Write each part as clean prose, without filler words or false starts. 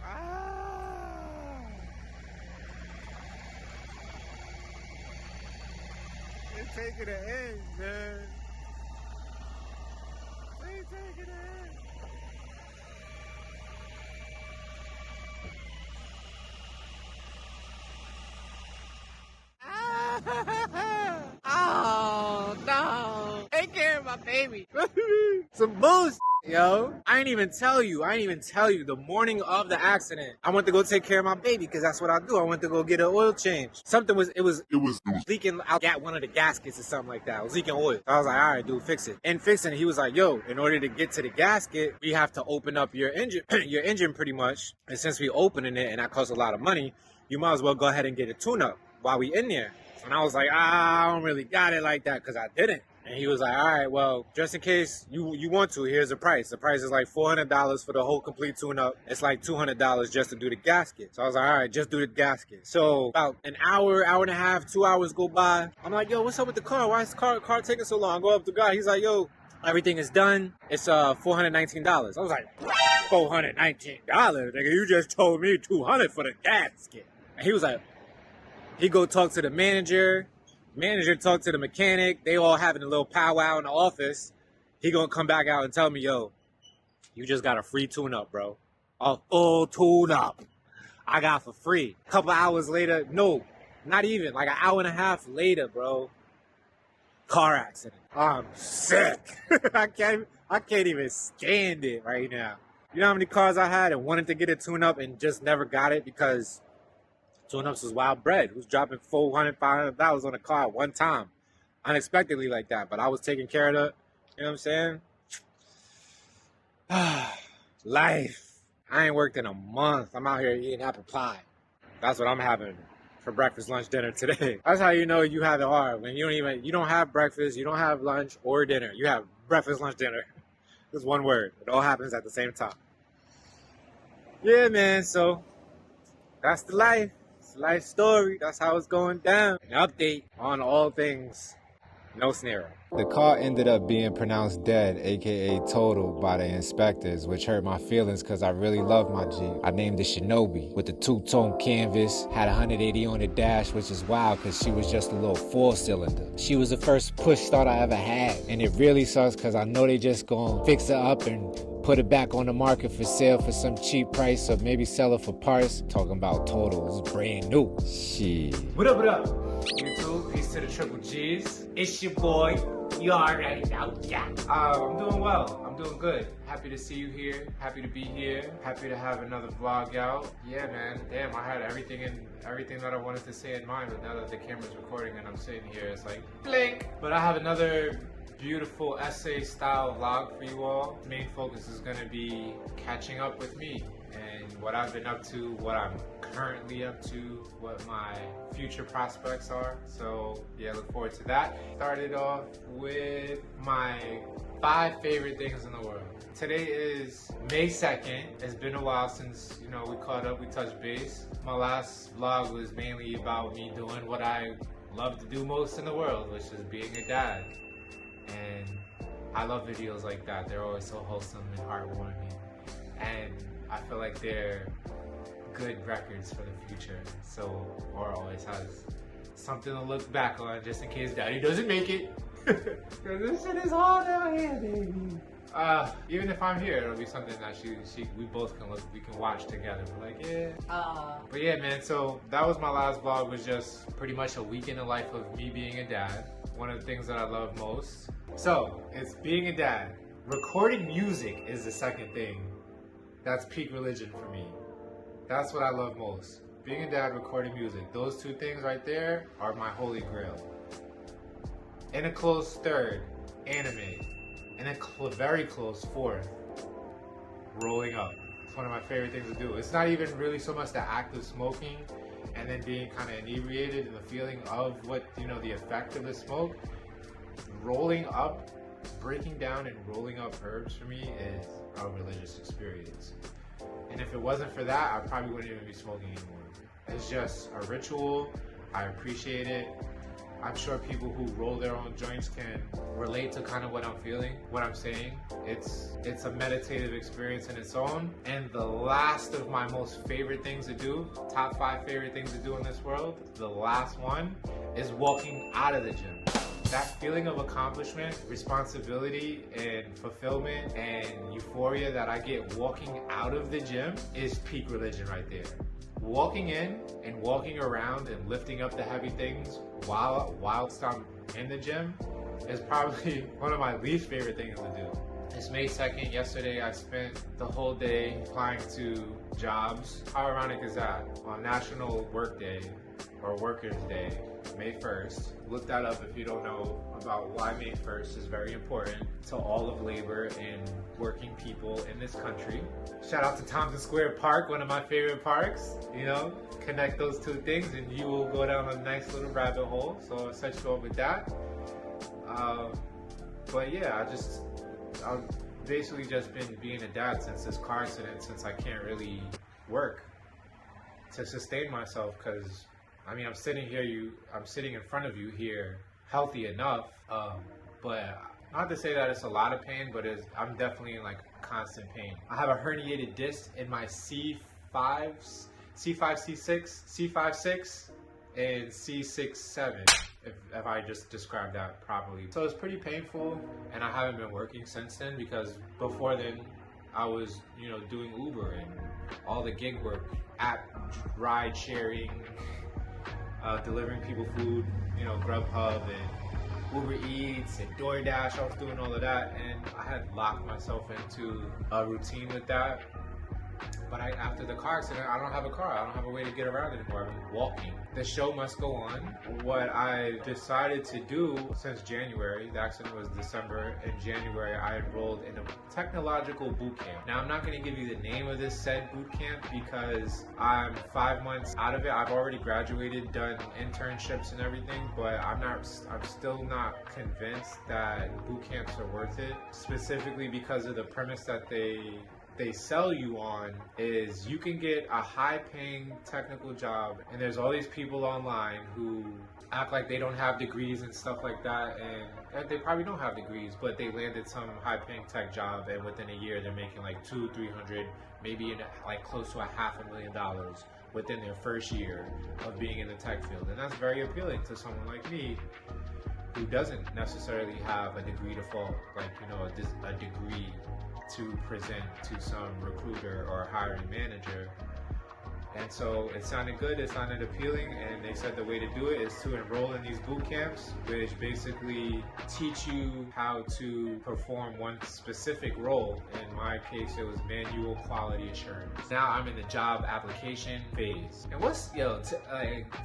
Ah. It's taking an end, man. It's taking an end. Oh no! Take care of my baby. Some bullshit, yo. I ain't even tell you. The morning of the accident, I went to go take care of my baby because that's what I do. I went to go get an oil change. It was leaking out at one of the gaskets or something like that. It was leaking oil. So I was like, all right, dude, fix it. And fixing it, he was like, yo, in order to get to the gasket, we have to open up your engine, your engine pretty much. And since we opening it and that costs a lot of money, you might as well go ahead and get a tune-up while we in there. And I was like, I don't really got it like that because I didn't. And he was like, all right, well, just in case you want to, here's the price. The price is like $400 for the whole complete tune-up. It's like $200 just to do the gasket. So I was like, all right, just do the gasket. So about an hour, hour and a half, 2 hours go by. I'm like, yo, what's up with the car? Why is the car taking so long? I go up to the guy. He's like, yo, everything is done. It's $419. I was like, $419? Nigga, you just told me $200 for the gasket. And he was like, he go talk to the manager talk to the mechanic. They all having a little powwow in the office. He gonna come back out and tell me, yo, you just got a free tune-up, bro. A full tune-up. I got for free. A couple hours later, no, not even, like an hour and a half later, bro. Car accident. I'm sick. I can't even stand it right now. You know how many cars I had and wanted to get a tune-up and just never got it because tune-ups was wild bread. Who's dropping $400, $500 on a car at one time? Unexpectedly like that. But I was taking care of it. You know what I'm saying? Life. I ain't worked in a month. I'm out here eating apple pie. That's what I'm having for breakfast, lunch, dinner today. That's how you know you have it hard. When you don't have breakfast, you don't have lunch or dinner. You have breakfast, lunch, dinner. It's one word. It all happens at the same time. Yeah, man. So that's the life. Life story. That's how it's going down. An update on all things no snare. The car ended up being pronounced dead, aka totaled, by the inspectors, which hurt my feelings because I really love my Jeep. I named it Shinobi with the two-tone canvas, had 180 on the dash, which is wild because she was just a little 4-cylinder. She was the first push start I ever had, and it really sucks because I know they just gonna fix it up and put it back on the market for sale for some cheap price, or maybe sell it for parts. Talking about total, it's brand new. Shit. What up, YouTube, peace to the triple G's. It's your boy, you already know, yeah. I'm doing well, I'm doing good. Happy to see you here, happy to be here, happy to have another vlog out. Yeah, man, damn, I had everything that I wanted to say in mind, but now that the camera's recording and I'm sitting here, it's like, blink. But I have another beautiful essay style vlog for you all. The main focus is gonna be catching up with me and what I've been up to, what I'm currently up to, what my future prospects are. So yeah, look forward to that. Started off with my 5 favorite things in the world. Today is May 2nd. It's been a while since, we caught up, we touched base. My last vlog was mainly about me doing what I love to do most in the world, which is being a dad. And I love videos like that. They're always so wholesome and heartwarming. And I feel like they're good records for the future. So, or always has something to look back on just in case daddy doesn't make it. Cause this shit is hard out here, baby. Even if I'm here, it'll be something that we both we can watch together. We're like, yeah. But yeah, man, so that was my last vlog, was just pretty much a week in the life of me being a dad. One of the things that I love most. So, it's being a dad. Recording music is the second thing. That's peak religion for me. That's what I love most. Being a dad, recording music. Those 2 things right there are my holy grail. In a close third, anime. In a very close fourth, rolling up. It's one of my favorite things to do. It's not even really so much the act of smoking and then being kind of inebriated and the feeling of what, the effect of the smoke. Rolling up, breaking down and rolling up herbs for me is a religious experience. And if it wasn't for that, I probably wouldn't even be smoking anymore. It's just a ritual. I appreciate it. I'm sure people who roll their own joints can relate to kind of what I'm feeling, what I'm saying. It's a meditative experience in its own. And the last of my most favorite things to do, top 5 favorite things to do in this world, the last one is walking out of the gym. That feeling of accomplishment, responsibility, and fulfillment and euphoria that I get walking out of the gym is peak religion right there. Walking in and walking around and lifting up the heavy things whilst I'm in the gym is probably one of my least favorite things to do. It's May 2nd. Yesterday I spent the whole day applying to jobs. How ironic is that? On National Work Day or Workers' Day, May 1st. Look that up if you don't know about why May 1st is very important to all of labor and working people in this country. Shout out to Thompson Square Park, one of my favorite parks. You know, connect those two things and you will go down a nice little rabbit hole. So I'll set you up with that. But yeah, I've basically just been being a dad since this car accident, since I can't really work to sustain myself, because I mean, I'm sitting in front of you here, healthy enough, but not to say that it's a lot of pain, but I'm definitely in like constant pain. I have a herniated disc in my C5, C6, and C6-7, if I just described that properly. So it's pretty painful, and I haven't been working since then, because before then I was, doing Uber and all the gig work, app ride sharing, delivering people food, Grubhub and Uber Eats and DoorDash. I was doing all of that, and I had locked myself into a routine with that. But after the car accident, I don't have a car. I don't have a way to get around anymore. I've been walking. The show must go on. What I decided to do since January, the accident was December, in January I enrolled in a technological boot camp. Now I'm not going to give you the name of this said boot camp because I'm 5 months out of it. I've already graduated, done internships and everything, but I'm still not convinced that boot camps are worth it, specifically because of the premise that they sell you on is you can get a high-paying technical job, and there's all these people online who act like they don't have degrees and stuff like that, and they probably don't have degrees, but they landed some high-paying tech job, and within a year they're making like $200-300, maybe like close to $500,000 within their first year of being in the tech field. And that's very appealing to someone like me who doesn't necessarily have a degree to fall, like a degree to present to some recruiter or hiring manager. And so it sounded good, it sounded appealing, and they said the way to do it is to enroll in these boot camps, which basically teach you how to perform one specific role. In my case, it was manual quality assurance. Now I'm in the job application phase. And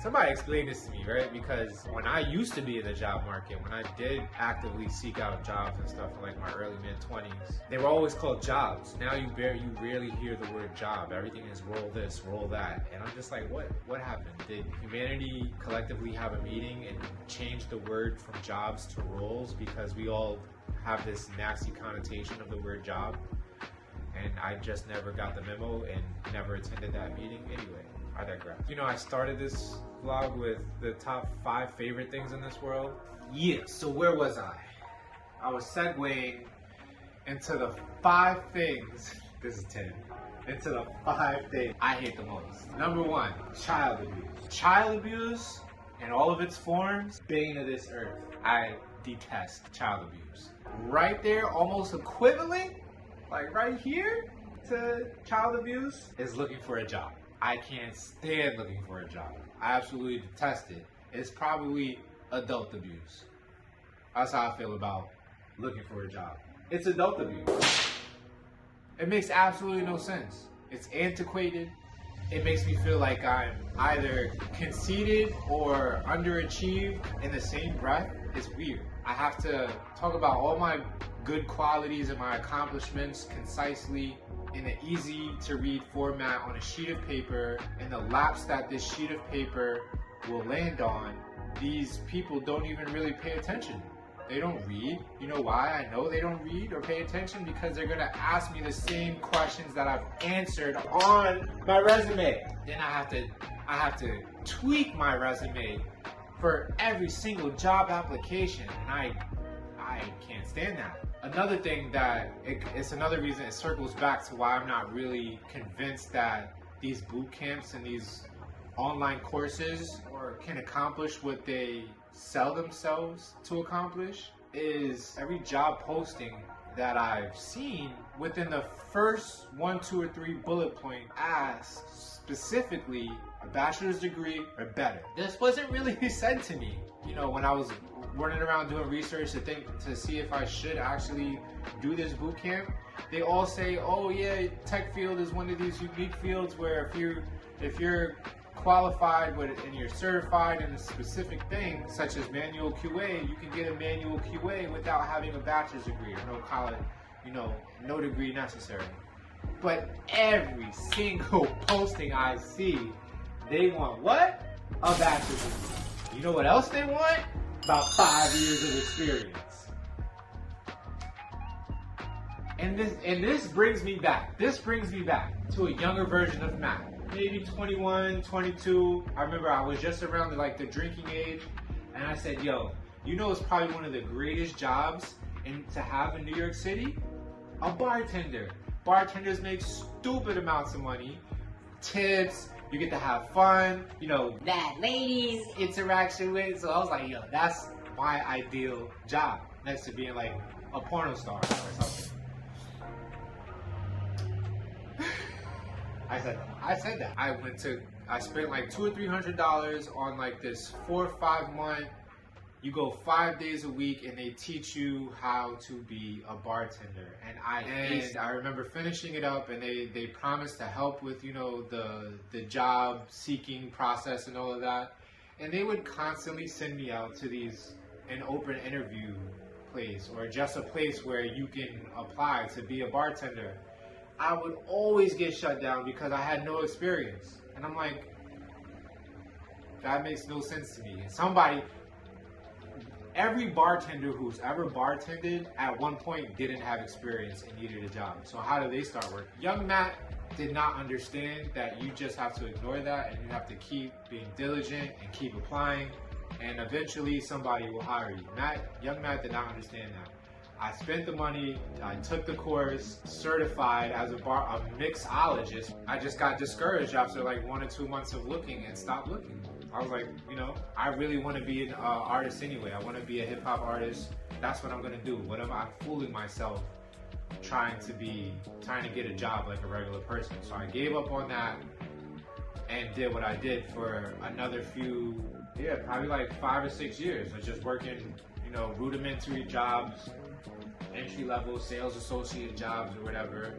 somebody explain this to me, right? Because when I used to be in the job market, when I did actively seek out jobs and stuff in like my early mid-20s, they were always called jobs. Now you rarely hear the word job. Everything is roll this, roll that. And I'm just like, what happened? Did humanity collectively have a meeting and change the word from jobs to roles because we all have this nasty connotation of the word job? And I just never got the memo and never attended that meeting. Anyway, I digress. I started this vlog with the top 5 favorite things in this world. Yeah, so where was I? I was segueing into the 5 things. This is 10. Into the 5 things I hate the most. Number 1, child abuse. Child abuse in all of its forms, bane of this earth. I detest child abuse. Right there, almost equivalent, like right here to child abuse, is looking for a job. I can't stand looking for a job. I absolutely detest it. It's probably adult abuse. That's how I feel about looking for a job. It's adult abuse. It makes absolutely no sense. It's antiquated. It makes me feel like I'm either conceited or underachieved in the same breath. It's weird. I have to talk about all my good qualities and my accomplishments concisely in an easy to read format on a sheet of paper. In the laps that this sheet of paper will land on, these people don't even really pay attention. They don't read. You know why I know they don't read or pay attention? Because they're gonna ask me the same questions that I've answered on my resume. Then I have to tweak my resume for every single job application, and I can't stand that. Another thing that it's another reason it circles back to why I'm not really convinced that these boot camps and these online courses can accomplish what they sell themselves to accomplish is every job posting that I've seen within the first 1, 2, or 3 bullet point asks specifically a bachelor's degree or better. This wasn't really said to me, you know, when I was running around doing research to see if I should actually do this boot camp. They all say, oh yeah, tech field is one of these unique fields where if you're qualified and you're certified in a specific thing, such as manual QA, you can get a manual QA without having a bachelor's degree or no college, you know, no degree necessary. But every single posting I see, they want what? A bachelor's degree. You know what else they want? About 5 years of experience. And this brings me back. This brings me back to a younger version of Matt. Maybe 21, 22. I remember I was just around the drinking age, and I said, yo, you know it's probably one of the greatest jobs to have in New York City? A bartender. Bartenders make stupid amounts of money. Tips, you get to have fun, you know, that ladies interaction with. So I was like, yo, that's my ideal job, next to being like a porno star or something. I said that. I spent like $200 or $300 on like this 4 or 5 month. You go 5 days a week and they teach you how to be a bartender. And I remember finishing it up, and they promised to help with, you know, the job seeking process and all of that. And they would constantly send me out to an open interview place or just a place where you can apply to be a bartender. I would always get shut down because I had no experience. And I'm like, that makes no sense to me. Every bartender who's ever bartended at one point didn't have experience and needed a job. So how do they start working? Young Matt did not understand that you just have to ignore that and you have to keep being diligent and keep applying, and eventually somebody will hire you. Young Matt did not understand that. I spent the money, I took the course, certified as a mixologist. I just got discouraged after like 1 or 2 months of looking and stopped looking. I was like, you know, I really want to be an artist anyway. I want to be a hip hop artist. That's what I'm going to do. What am I fooling myself trying to get a job like a regular person? So I gave up on that and did what I did for another probably like 5 or 6 years of just working, you know, rudimentary jobs, entry-level sales associate jobs or whatever.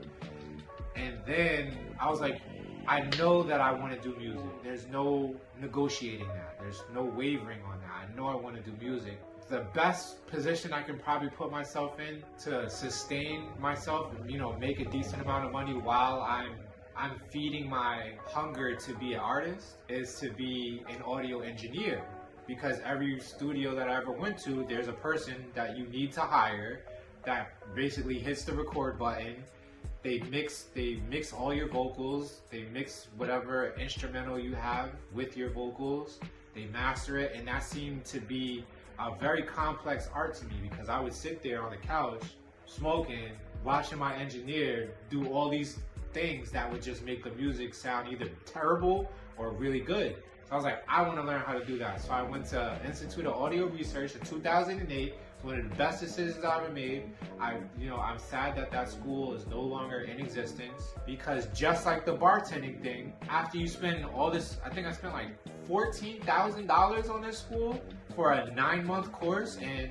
And then I was like, I know that I want to do music. There's no negotiating that. There's no wavering on that. I know I want to do music. The best position I can probably put myself in to sustain myself and, you know, make a decent amount of money while I'm feeding my hunger to be an artist is to be an audio engineer. Because every studio that I ever went to, there's a person that you need to hire that basically hits the record button. They mix all your vocals, they mix whatever instrumental you have with your vocals, they master it, and that seemed to be a very complex art to me because I would sit there on the couch smoking, watching my engineer do all these things that would just make the music sound either terrible or really good. So I was like, I want to learn how to do that. So I went to Institute of Audio Research in 2008. One of the best decisions I ever made. I'm sad that school is no longer in existence because just like the bartending thing, after you spend all this, I think I spent like $14,000 on this school for a 9-month course in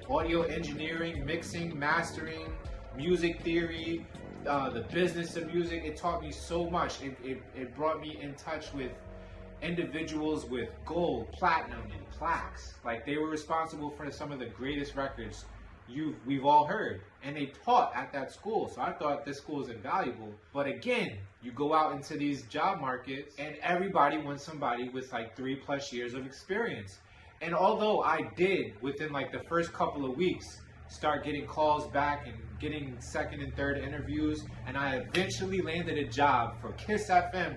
audio engineering, mixing, mastering, music theory, the business of music. It taught me so much. It brought me in touch with individuals with gold, platinum, and plaques. Like, they were responsible for some of the greatest records we've all heard, and they taught at that school. So I thought this school is invaluable. But again, you go out into these job markets and everybody wants somebody with like 3+ years of experience. And although I did within like the first couple of weeks start getting calls back and getting second and third interviews, and I eventually landed a job for Kiss FM,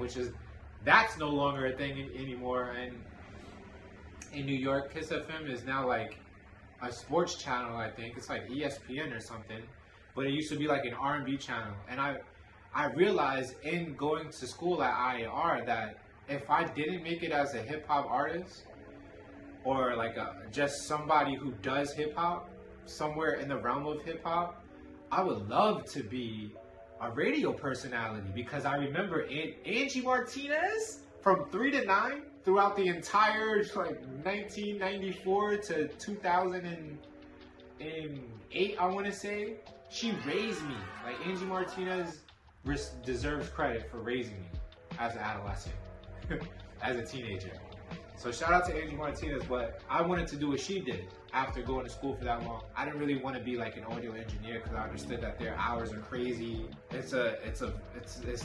that's no longer a thing anymore, in New York. Kiss FM is now like a sports channel, I think. It's like ESPN or something. But it used to be like an R&B channel. And I realized in going to school at HeArt that if I didn't make it as a hip-hop artist, or like just somebody who does hip-hop, somewhere in the realm of hip-hop, I would love to be a radio personality, because I remember Angie Martinez from 3 to 9 throughout the entire like 1994 to 2008, I want to say. She raised me. Like, Angie Martinez deserves credit for raising me as an adolescent, as a teenager. So shout out to Angie Martinez, but I wanted to do what she did after going to school for that long. I didn't really want to be like an audio engineer because I understood that their hours are crazy. It's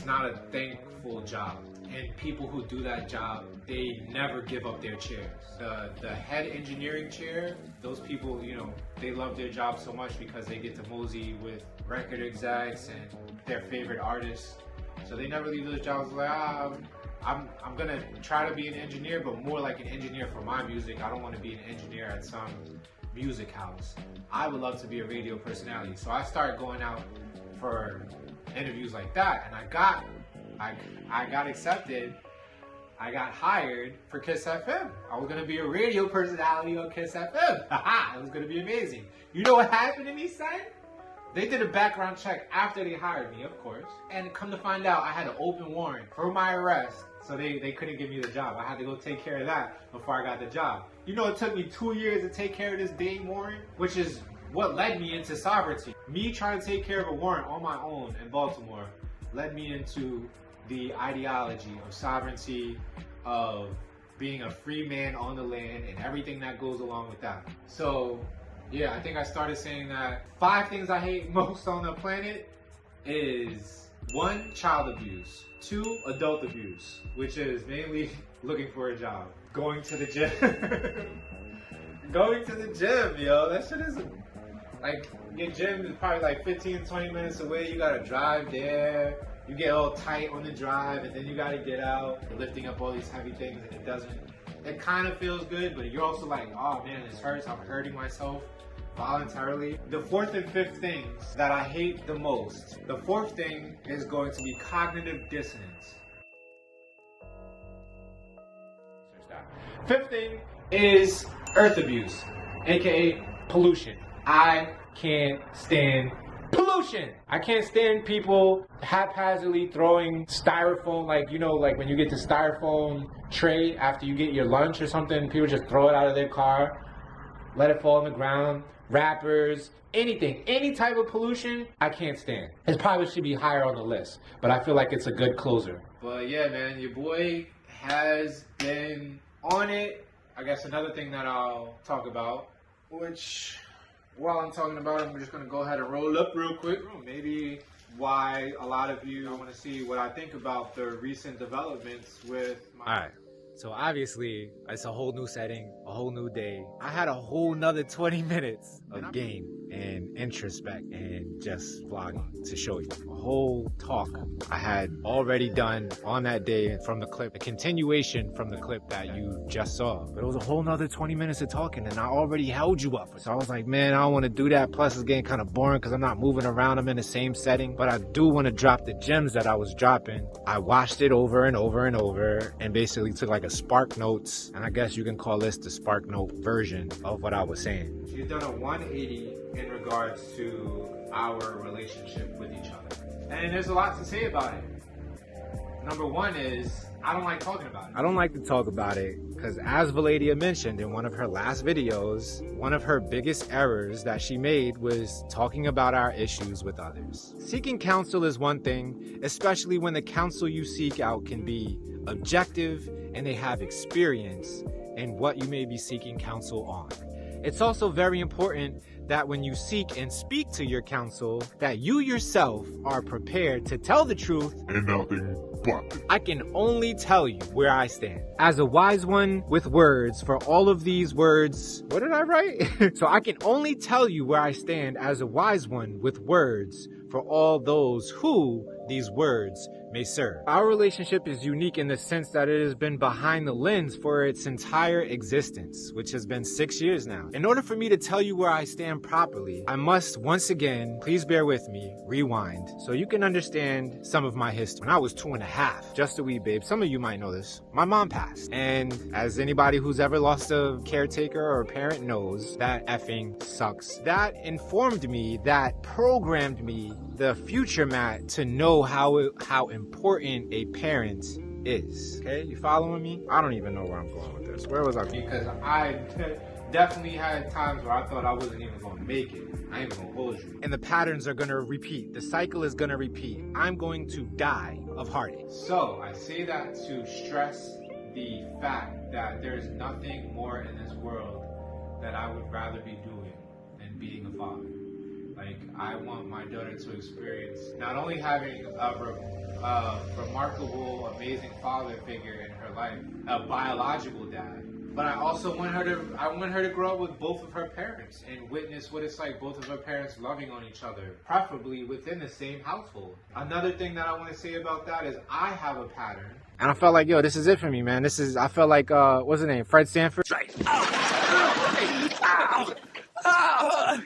not a thankful job. And people who do that job, they never give up their chairs. The head engineering chair, those people, you know, they love their job so much because they get to mosey with record execs and their favorite artists. So they never leave those jobs like, I'm gonna try to be an engineer, but more like an engineer for my music. I don't want to be an engineer at some music house. I would love to be a radio personality. So I started going out for interviews like that, and I got accepted. I got hired for Kiss FM. I was gonna be a radio personality on Kiss FM. Haha, it was gonna be amazing. You know what happened to me, son? They did a background check after they hired me, of course. And come to find out, I had an open warrant for my arrest. So they couldn't give me the job. I had to go take care of that before I got the job. You know, it took me 2 years to take care of this dang warrant, which is what led me into sovereignty. Me trying to take care of a warrant on my own in Baltimore led me into the ideology of sovereignty, of being a free man on the land, and everything that goes along with that. So, yeah, I think I started saying that 5 things I hate most on the planet is 1, child abuse. 2, adult abuse, which is mainly looking for a job. Going to the gym. Going to the gym, yo. That shit is like, your gym is probably like 15, 20 minutes away. You gotta drive there. You get all tight on the drive, and then you gotta get out. You're lifting up all these heavy things, and it kind of feels good, but you're also like, oh man, this hurts. I'm hurting myself voluntarily. The 4th and 5th things that I hate the most. The 4th thing is going to be cognitive dissonance. 5th thing is earth abuse, aka pollution. I can't stand pollution. I can't stand people haphazardly throwing styrofoam, like, you know, like when you get the styrofoam tray after you get your lunch or something, people just throw it out of their car, let it fall on the ground. Rappers, anything, any type of pollution, I can't stand. It probably should be higher on the list, but I feel like it's a good closer. But yeah, man, your boy has been on it. I guess another thing that I'll talk about, which while I'm talking about it, I'm just going to go ahead and roll up real quick. Maybe why a lot of you want to see what I think about the recent developments with my... All right. So obviously, it's a whole new setting, a whole new day. I had a whole nother 20 minutes of game and introspect and just vlogging to show you. A whole talk I had already done on that day from the clip, a continuation from the clip that you just saw. But it was a whole nother 20 minutes of talking, and I already held you up. So I was like, man, I don't want to do that. Plus, it's getting kind of boring because I'm not moving around. I'm in the same setting. But I do want to drop the gems that I was dropping. I watched it over and over and over and basically took like a Spark Notes, and I guess you can call this the Spark Note version of what I was saying. She's done a 180 in regards to our relationship with each other. And there's a lot to say about it. Number 1 is, I don't like talking about it. I don't like to talk about it because, as Valadia mentioned in one of her last videos, one of her biggest errors that she made was talking about our issues with others. Seeking counsel is one thing, especially when the counsel you seek out can be objective and they have experience in what you may be seeking counsel on. It's also very important that when you seek and speak to your counsel, that you yourself are prepared to tell the truth and nothing but. I can only tell you where I stand. As a wise one with words for all of these words, what did I write? So I can only tell you where I stand as a wise one with words for all those who these words may serve. Our relationship is unique in the sense that it has been behind the lens for its entire existence, which has been 6 years now. In order for me to tell you where I stand properly, I must once again, please bear with me, rewind, so you can understand some of my history. When I was 2.5, just a wee babe, some of you might know this, my mom passed. And as anybody who's ever lost a caretaker or a parent knows, that effing sucks. That informed me, that programmed me, the future Matt, to know how important a parent is. Okay, you following me? I don't even know where I'm going with this. Where was I? Because I definitely had times where I thought I wasn't even gonna make it. I ain't even gonna hold you. And the patterns are gonna repeat. The cycle is gonna repeat. I'm going to die of heartache. So I say that to stress the fact that there's nothing more in this world that I would rather be doing than being a father. Like, I want my daughter to experience not only having a remarkable, amazing father figure in her life, a biological dad, but I also want her to grow up with both of her parents and witness what it's like, both of her parents loving on each other, preferably within the same household. Another thing that I want to say about that is I have a pattern. And I felt like, yo, this is it for me, man. I felt like, what's his name? Fred Sanford? Right. Ow! Ow! Ow!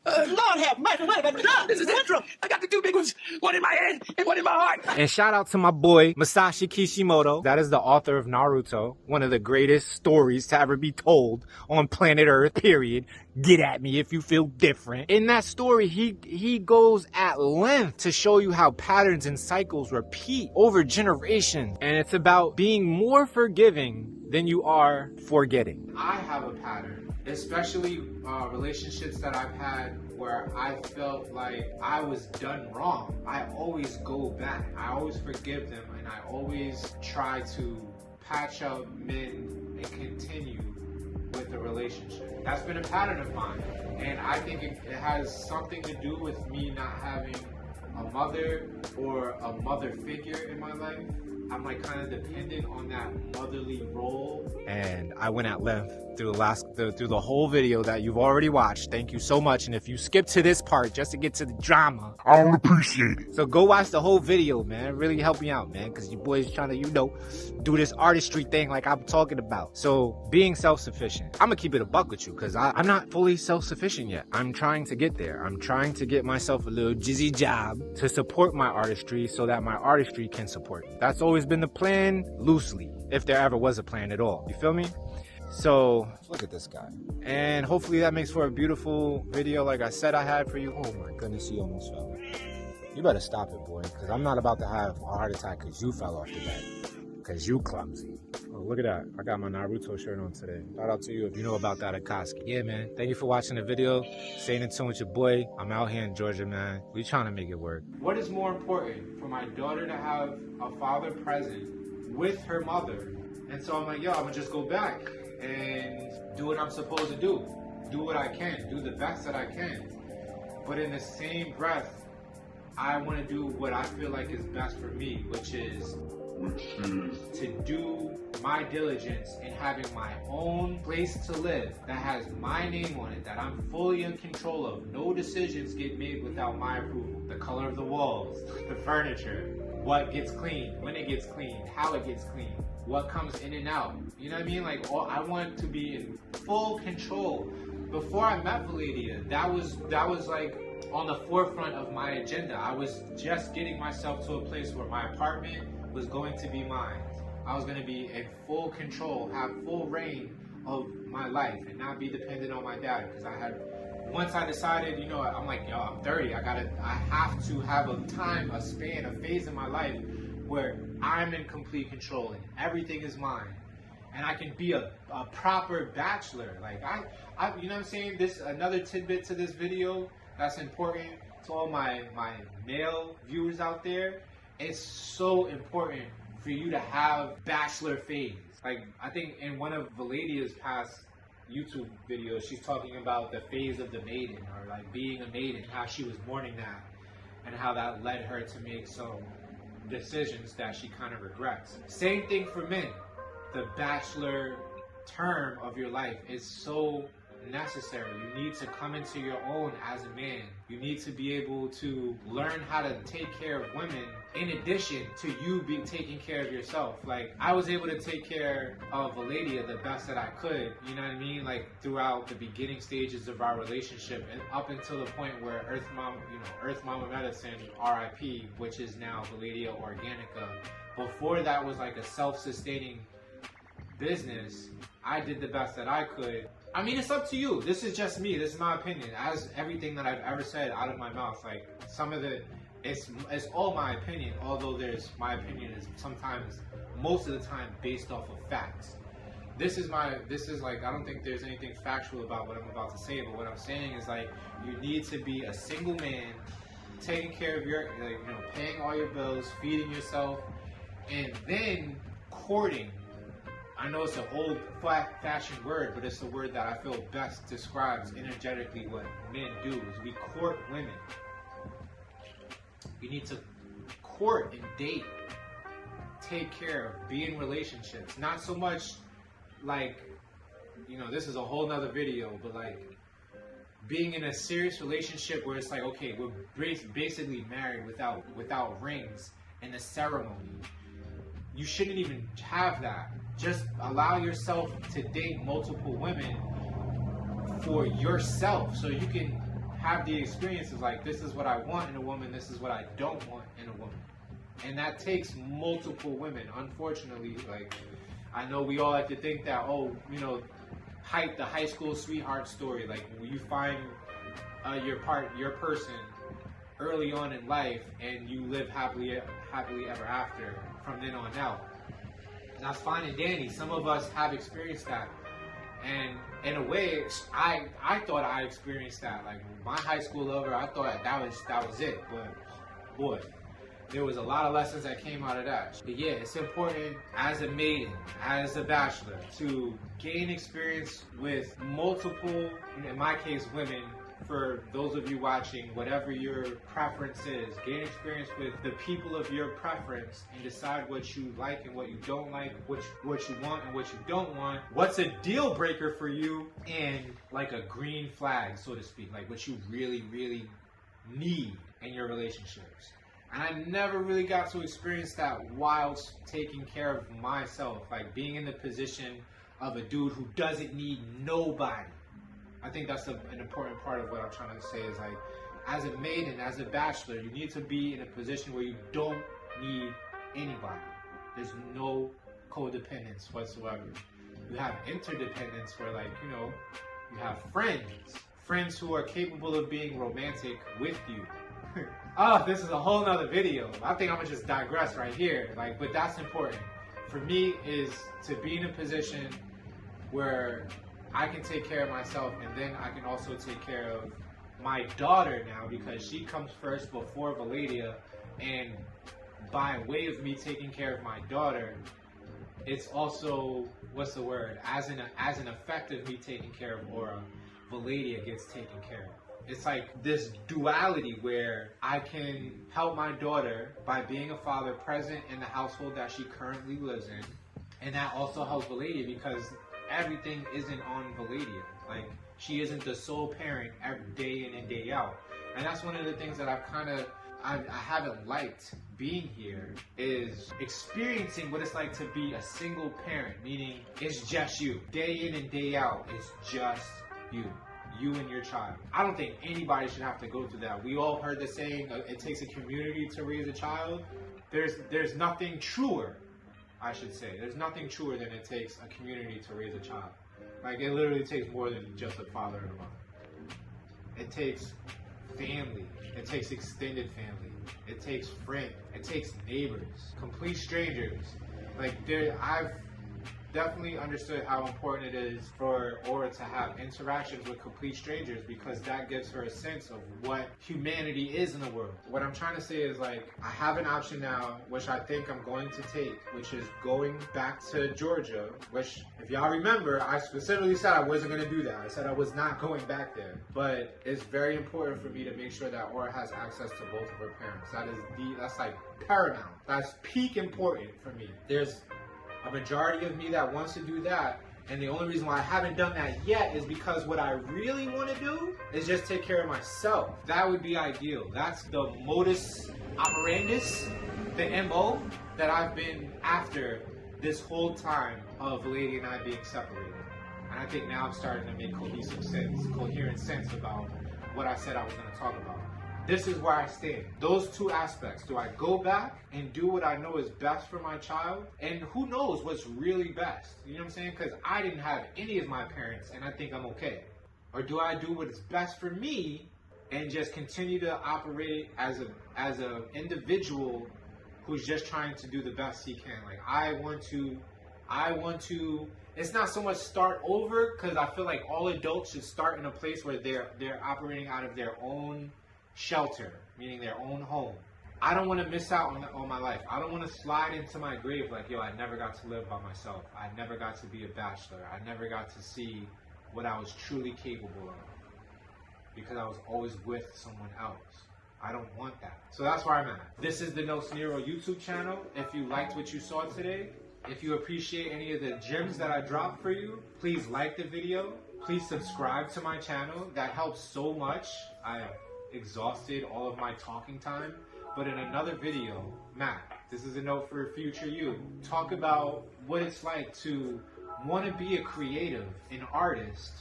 Lord have mercy, what about drugs? This is intro. I got the two big ones, one in my head and one in my heart. And shout out to my boy, Masashi Kishimoto. That is the author of Naruto, one of the greatest stories to ever be told on planet Earth, period. Get at me if you feel different. In that story, he goes at length to show you how patterns and cycles repeat over generations. And it's about being more forgiving than you are forgetting. I have a pattern, especially relationships that I've had where I felt like I was done wrong. I always go back. I always forgive them, and I always try to patch up, mend, and continue with the relationship. That's been a pattern of mine, and I think it has something to do with me not having a mother or a mother figure in my life. I'm like kind of dependent on that motherly role. And I went at length through the whole video that you've already watched. Thank you so much. And if you skip to this part just to get to the drama, I don't appreciate it. So go watch the whole video, man. It really help me out, man, because your boy's trying to, do this artistry thing like I'm talking about. So being self-sufficient. I'm gonna keep it a buck with you because I'm not fully self-sufficient yet. I'm trying to get there. I'm trying to get myself a little jizzy job to support my artistry so that my artistry can support me. That's always been the plan, loosely, if there ever was a plan at all. You feel me? So look at this guy, and hopefully that makes for a beautiful video like I said I had for you. Oh my goodness, he almost fell. You better stop it, boy, because I'm not about to have a heart attack because you fell off the bed, because you clumsy. Oh, look at that. I got my Naruto shirt on today. Shout out to you if you know about that Akatsuki. Yeah, man. Thank you for watching the video. Staying in tune with your boy. I'm out here in Georgia, man. We trying to make it work. What is more important for my daughter to have a father present with her mother? And so I'm like, yo, I'm gonna just go back and do what I'm supposed to do. Do what I can. Do the best that I can. But in the same breath, I want to do what I feel like is best for me, which is to do my diligence in having my own place to live that has my name on it, that I'm fully in control of. No decisions get made without my approval. The color of the walls, the furniture, what gets cleaned, when it gets cleaned, how it gets cleaned, what comes in and out. You know what I mean? Like, I want to be in full control. Before I met Valadia, that was like on the forefront of my agenda. I was just getting myself to a place where my apartment was going to be mine. I was going to be in full control, have full reign of my life, and not be dependent on my dad. Because once I decided, I'm like, yo, I'm 30. I have to have a span, a phase in my life where I'm in complete control and everything is mine. And I can be a proper bachelor. Like, you know what I'm saying? This, another tidbit to this video that's important to all my male viewers out there. It's so important for you to have bachelor phase. Like, I think in one of Valadia's past YouTube videos, she's talking about the phase of the maiden, or like being a maiden, how she was mourning that, and how that led her to make some decisions that she kind of regrets. Same thing for men. The bachelor term of your life is so necessary. You need to come into your own as a man. You need to be able to learn how to take care of women in addition to you be taking care of yourself. Like, I was able to take care of Valadia the best that I could, you know what I mean? Like, throughout the beginning stages of our relationship and up until the point where Earth Mama Medicine, RIP, which is now Valadia Organica. Before that was like a self-sustaining business. I did the best that I could. I mean, it's up to you. This is just me. This is my opinion. As everything that I've ever said out of my mouth, like some of it, it's all my opinion. Although my opinion is sometimes, most of the time, based off of facts. This is like, I don't think there's anything factual about what I'm about to say, but what I'm saying is like, you need to be a single man, taking care of your, paying all your bills, feeding yourself, and then courting. I know it's an old fashioned word, but it's the word that I feel best describes energetically what men do, is we court women. We need to court and date, take care of, be in relationships. Not so much like, this is a whole nother video, but like being in a serious relationship where it's like, okay, we're basically married without rings and a ceremony. You shouldn't even have that. Just allow yourself to date multiple women for yourself, so you can have the experiences like, this is what I want in a woman, this is what I don't want in a woman. And that takes multiple women. Unfortunately, like, I know we all like to think that, hype the high school sweetheart story, like when you find your person early on in life and you live happily ever after from then on out. That's fine and dandy. Some of us have experienced that, and in a way, I thought I experienced that. Like my high school lover, I thought that was it. But boy, there was a lot of lessons that came out of that. But yeah, it's important as a maiden, as a bachelor, to gain experience with multiple, in my case, women. For those of you watching, whatever your preference is, gain experience with the people of your preference and decide what you like and what you don't like, what you want and what you don't want, what's a deal breaker for you, and like a green flag, so to speak, like what you really, really need in your relationships. And I never really got to experience that whilst taking care of myself, like being in the position of a dude who doesn't need nobody. I think that's an important part of what I'm trying to say is like, as a maiden, as a bachelor, you need to be in a position where you don't need anybody. There's no codependence whatsoever. You have interdependence where like, you have friends who are capable of being romantic with you. Oh, this is a whole nother video. I think I'm gonna just digress right here. Like, but that's important. For me is to be in a position where I can take care of myself, and then I can also take care of my daughter now, because she comes first before Valadia, and by way of me taking care of my daughter, it's also, as an effect of me taking care of Aura, Valadia gets taken care of. It's like this duality where I can help my daughter by being a father present in the household that she currently lives in, and that also helps Valadia because everything isn't on Valadia. Like, she isn't the sole parent every day in and day out. And that's one of the things that I haven't liked being here, is experiencing what it's like to be a single parent, meaning it's just you. Day in and day out, it's just you and your child. I don't think anybody should have to go through that. We all heard the saying, it takes a community to raise a child. There's nothing truer, I should say. There's nothing truer than it takes a community to raise a child. Like, it literally takes more than just a father and a mother. It takes family. It takes extended family. It takes friends. It takes neighbors. Complete strangers. Like, I've definitely understood how important it is for Aura to have interactions with complete strangers, because that gives her a sense of what humanity is in the world. What I'm trying to say is, like, I have an option now, which I think I'm going to take, which is going back to Georgia, which, if y'all remember, I specifically said I wasn't going to do that. I said I was not going back there. But it's very important for me to make sure that Aura has access to both of her parents. That's like paramount. That's peak important for me. There's a majority of me that wants to do that, And the only reason why I haven't done that yet is because what I really want to do is just take care of myself. That would be ideal. That's the modus operandus, the MO that I've been after this whole time of Lady and I being separated. And I think now I'm starting to make coherent sense about what I said I was going to talk about. This is where I stand. Those two aspects. Do I go back and do what I know is best for my child? And who knows what's really best? You know what I'm saying? Because I didn't have any of my parents and I think I'm okay. Or do I do what is best for me and just continue to operate as a individual who's just trying to do the best he can? Like I want to, it's not so much start over, because I feel like all adults should start in a place where they're operating out of their own shelter, meaning their own home. I don't want to miss out on my life. I don't want to slide into my grave like, yo, I never got to live by myself. I never got to be a bachelor. I never got to see what I was truly capable of because I was always with someone else. I don't want that. So that's where I'm at. This is the HeArt YouTube channel. If you liked what you saw today, if you appreciate any of the gems that I dropped for you, please like the video. Please subscribe to my channel. That helps so much. I exhausted all of my talking time, but in another video, Matt, this is a note for future you, talk about what it's like to want to be a creative, an artist,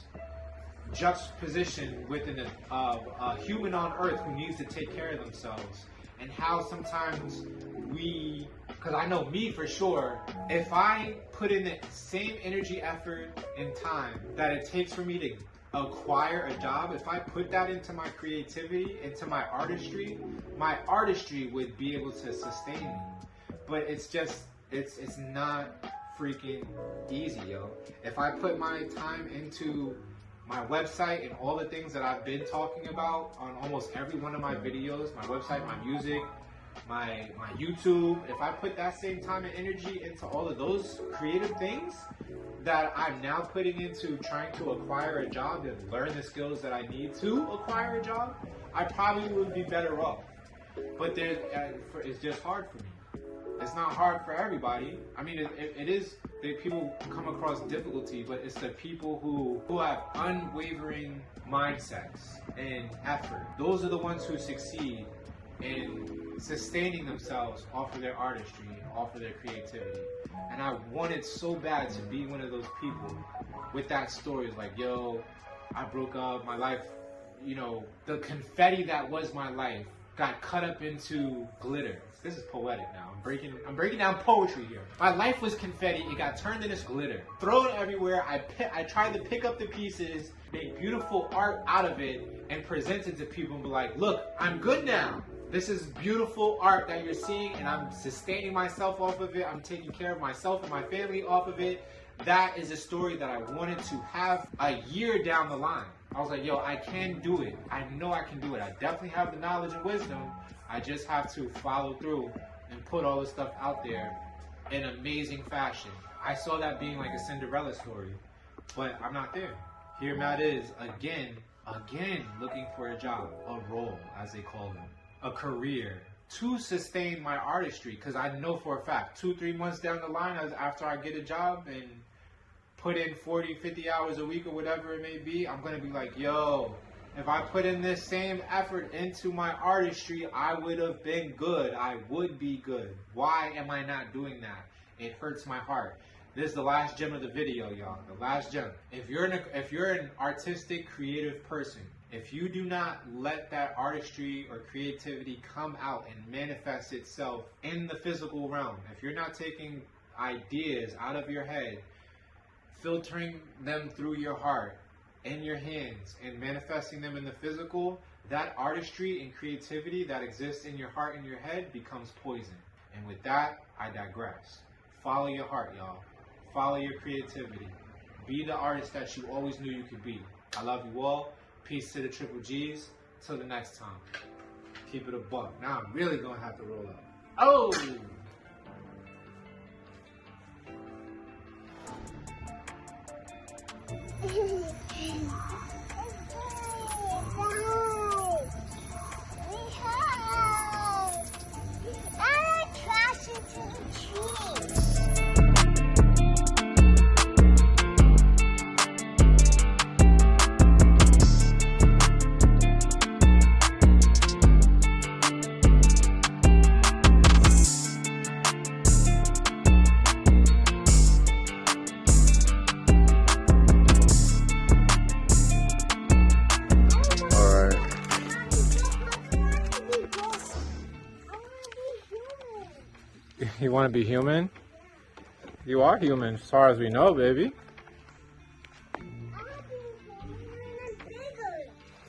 juxtaposition with a human on earth who needs to take care of themselves, and how sometimes because I know me for sure, if I put in the same energy, effort, and time that it takes for me to acquire a job, if I put that into my creativity, into my artistry would be able to sustain me. But it's just, it's not freaking easy, yo. If I put my time into my website and all the things that I've been talking about on almost every one of my videos, my website, my music, my YouTube, if I put that same time and energy into all of those creative things that I'm now putting into trying to acquire a job and learn the skills that I need to acquire a job, I probably would be better off. But it's just hard for me. It's not hard for everybody. I mean, it is that people come across difficulty, but it's the people who have unwavering mindsets and effort. Those are the ones who succeed in sustaining themselves off of their artistry, off of their creativity. And I wanted so bad to be one of those people with that story. It's like, yo, I broke up, my life, you know, the confetti that was my life got cut up into glitter. This is poetic now. I'm breaking down poetry here. My life was confetti, it got turned into glitter. Throw it everywhere. I tried to pick up the pieces, make beautiful art out of it, and present it to people and be like, look, I'm good now. This is beautiful art that you're seeing, and I'm sustaining myself off of it. I'm taking care of myself and my family off of it. That is a story that I wanted to have a year down the line. I was like, yo, I can do it. I know I can do it. I definitely have the knowledge and wisdom. I just have to follow through and put all this stuff out there in amazing fashion. I saw that being like a Cinderella story, but I'm not there. Here Matt is, again, looking for a job, a role, as they call them, a career, to sustain my artistry. Because I know for a fact, 2-3 months down the line, after I get a job and put in 40-50 hours a week or whatever it may be, I'm going to be like, yo, if I put in this same effort into my artistry, I would have been good. I would be good. Why am I not doing that? It hurts my heart. This is the last gem of the video, y'all. The last gem. If you're an artistic, creative person, if you do not let that artistry or creativity come out and manifest itself in the physical realm, if you're not taking ideas out of your head, filtering them through your heart, in your hands, and manifesting them in the physical, that artistry and creativity that exists in your heart and your head becomes poison. And with that, I digress. Follow your heart, y'all. Follow your creativity. Be the artist that you always knew you could be. I love you all. Peace to the triple G's. Till the next time. Keep it a buck. Now I'm really going to have to roll up. Oh! You want to be human? You are human as far as we know, baby.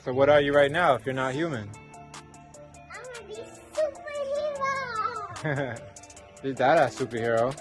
So what are you right now if you're not human? I'm gonna be superhero. Your dad a superhero.